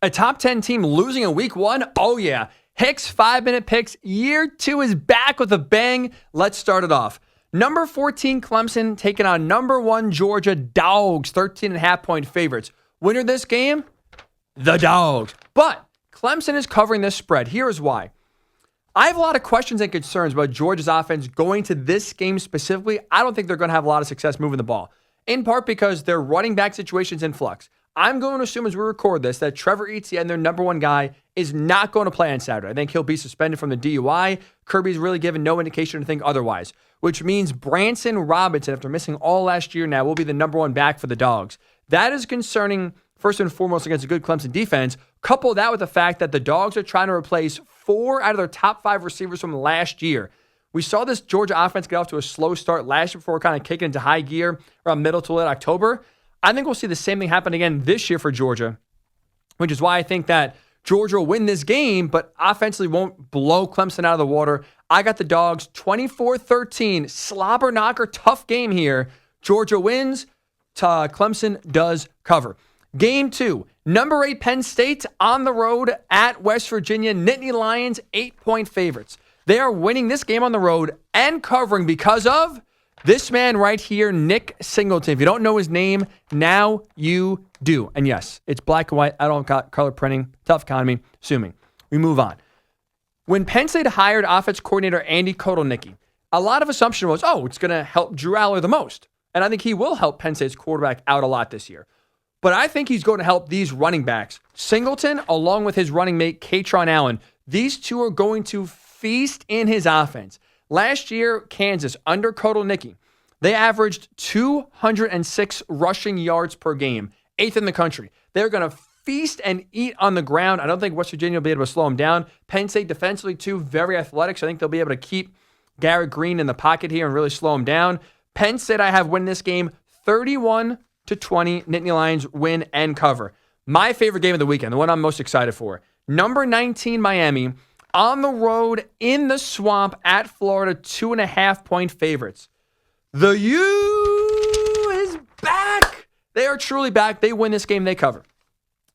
A top 10 team losing in week 1? Oh, yeah. Hick's 5-minute picks. Year 2 is back with a bang. Let's start it off. Number 14, Clemson, taking on number 1, Georgia. Dogs, 13.5-point favorites. Winner of this game? The Dogs. But Clemson is covering this spread. Here's why. I have a lot of questions and concerns about Georgia's offense going to this game specifically. I don't think they're going to have a lot of success moving the ball, in part because their running back situation's in flux. I'm going to assume as we record this that Trevor Etienne, their number 1 guy, is not going to play on Saturday. I think he'll be suspended from the DUI. Kirby's really given no indication to think otherwise, which means Branson Robinson, after missing all last year now, will be the number 1 back for the Dogs. That is concerning, first and foremost, against a good Clemson defense. Couple that with the fact that the Dogs are trying to replace 4 out of their top 5 receivers from last year. We saw this Georgia offense get off to a slow start last year before kind of kicking into high gear around middle to late October. I think we'll see the same thing happen again this year for Georgia, which is why I think that Georgia will win this game, but offensively won't blow Clemson out of the water. I got the Dogs 24-13, slobber knocker, tough game here. Georgia wins, Clemson does cover. Game 2, number 8 Penn State on the road at West Virginia. Nittany Lions, 8-point favorites. They are winning this game on the road and covering because of this man right here, Nick Singleton. If you don't know his name, now you do. And yes, it's black and white. I don't got color printing. Tough economy. Assuming. We move on. When Penn State hired offense coordinator Andy Kotelnicki, a lot of assumption was, it's going to help Drew Aller the most. And I think he will help Penn State's quarterback out a lot this year. But I think he's going to help these running backs. Singleton, along with his running mate, Katron Allen, these two are going to feast in his offense. Last year, Kansas, under Kotelnicki, they averaged 206 rushing yards per game, 8th in the country. They're going to feast and eat on the ground. I don't think West Virginia will be able to slow them down. Penn State defensively, too, very athletic, so I think they'll be able to keep Garrett Green in the pocket here and really slow him down. Penn State, I have win this game 31-20. Nittany Lions win and cover. My favorite game of the weekend, the one I'm most excited for, number 19 Miami, on the road in the swamp at Florida, 2.5-point favorites. The U is back. They are truly back. They win this game. They cover.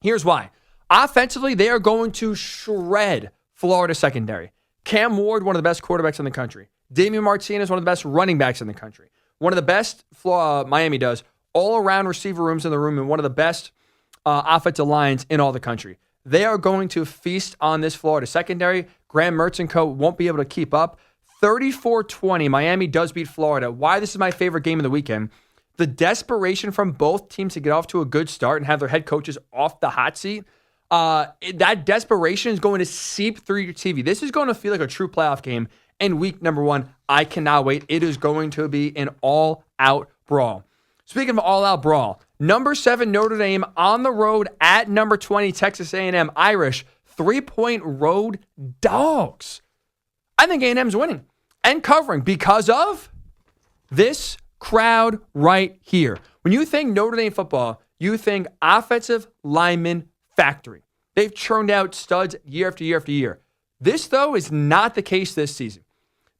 Here's why. Offensively, they are going to shred Florida secondary. Cam Ward, one of the best quarterbacks in the country. Damian Martinez, one of the best running backs in the country. One of the best Miami does all-around receiver rooms in the room and one of the best offensive lines in all the country. They are going to feast on this Florida secondary. Graham Mertz and co. won't be able to keep up. 34-20, Miami does beat Florida. Why this is my favorite game of the weekend. The desperation from both teams to get off to a good start and have their head coaches off the hot seat, that desperation is going to seep through your TV. This is going to feel like a true playoff game. And week number 1, I cannot wait. It is going to be an all-out brawl. Speaking of all-out brawl, number 7 Notre Dame on the road at number 20 Texas A&M Irish, 3-point road dogs. I think A&M's winning and covering because of this crowd right here. When you think Notre Dame football, you think offensive lineman factory. They've churned out studs year after year after year. This, though, is not the case this season.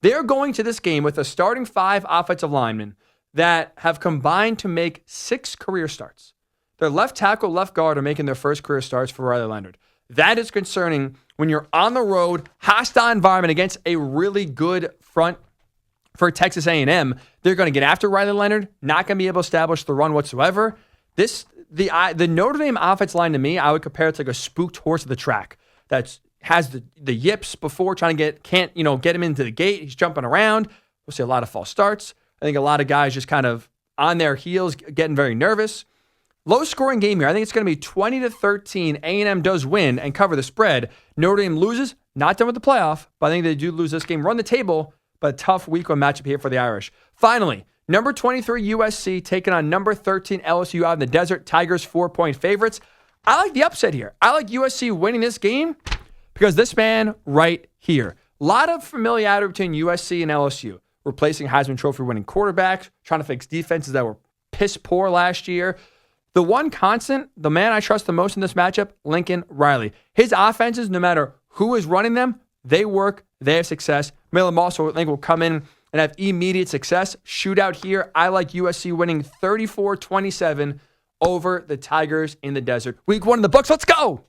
They're going to this game with a starting 5 offensive linemen that have combined to make 6 career starts. Their left tackle, left guard are making their first career starts for Riley Leonard. That is concerning when you're on the road, hostile environment against a really good front for Texas A&M. They're going to get after Riley Leonard, not going to be able to establish the run whatsoever. The Notre Dame offense line to me, I would compare it to like a spooked horse at the track that has the yips before trying to can't get him into the gate. He's jumping around. We'll see a lot of false starts. I think a lot of guys just kind of on their heels, getting very nervous. Low-scoring game here. I think it's going to be 20-13. A&M does win and cover the spread. Notre Dame loses. Not done with the playoff, but I think they do lose this game. Run the table, but a tough week one matchup here for the Irish. Finally, number 23 USC taking on number 13 LSU out in the desert. Tigers 4-point favorites. I like the upset here. I like USC winning this game because this man right here. A lot of familiarity between USC and LSU. Replacing Heisman Trophy winning quarterbacks, trying to fix defenses that were piss poor last year. The one constant, the man I trust the most in this matchup, Lincoln Riley. His offenses, no matter who is running them, they work, they have success. Malin also, I think, will come in and have immediate success. Shootout here. I like USC winning 34-27 over the Tigers in the desert. Week 1 in the books. Let's go!